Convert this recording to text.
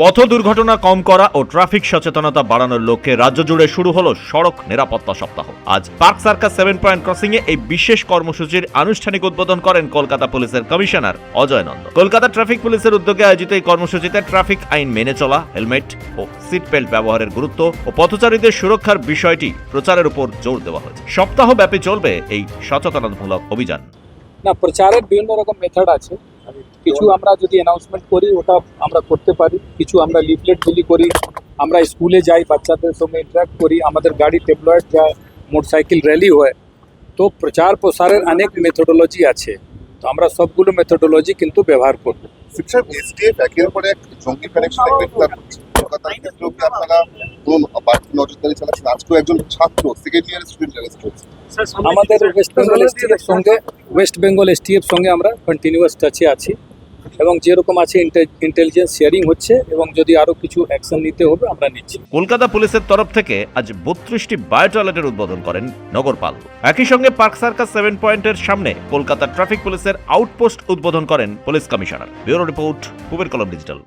পথ দুর্ঘটনা কম করা ও ট্রাফিক সচেতনতা বাড়ানোর লক্ষ্যে রাজ্য জুড়ে শুরু হলো সড়ক নিরাপত্তা সপ্তাহ। আজ পার্ক সার্কাস 7 পয়েন্ট ক্রসিং এ এই বিশেষ কর্মসূচির আনুষ্ঠানিক উদ্বোধন করেন কলকাতা পুলিশের কমিশনার অজয় নন্দ। কলকাতা ট্রাফিক পুলিশের উদ্যোগে আয়োজিত এই কর্মসূচিতে ট্রাফিক আইন মেনে চলা, হেলমেট ও সিট বেল্ট ব্যবহারের গুরুত্ব ও পথচারীদের সুরক্ষার বিষয়টি প্রচারের উপর জোর দেওয়া হয়েছে। সপ্তাহব্যাপী চলবে এই সচেতনতামূলক অভিযান। না, প্রচারের বিভিন্ন রকম মেথড আছে। কিছু আমরা যদি অ্যানাউন্সমেন্ট করি ওটা আমরা করতে পারি, কিছু আমরা লিফলেট বিলি করি, আমরা স্কুলে যাই, বাচ্চাদের সঙ্গে ইন্টারাক্ট করি, আমাদের গাড়ি ট্যাবলয়েড যা মোটরসাইকেল র্যালি হয়। তো প্রচার প্রসারের অনেক মেথোডোলজি আছে, তো আমরা সবগুলো মেথোডোলজি কিন্তু ব্যবহার করব। শিক্ষক এসটিএফ একের পর এক জঙ্গি কানেকশনে গ্রেফতার করছে। কলকাতার ক্ষেত্রেও কি আপনারা কোন বাড়তি নজরদারি চালাচ্ছেন? আজকেও একজন ছাত্র সেকেন্ড ইয়ারের স্টুডেন্ট অ্যারেস্ট হয়েছে। আমাদের ওয়েস্ট বেঙ্গল এসটিএফ সঙ্গে আমরা কন্টিনিউয়াস টাচে আছি এবং যেরকম আছে ইন্টেলিজেন্স শেয়ারিং হচ্ছে এবং যদি আরো কিছু অ্যাকশন নিতে হবে আমরা নিচ্ছি। কলকাতা পুলিশের তরফ থেকে আজ 32টি বায়ো টয়লেটের উদ্বোধন করেন নগরপাল। একই সঙ্গে পার্ক সার্কাস 7 পয়েন্টের সামনে কলকাতা ট্রাফিক পুলিশের আউটপোস্ট উদ্বোধন করেন police commissioner. Bureau report, Kuber কলম ডিজিটাল।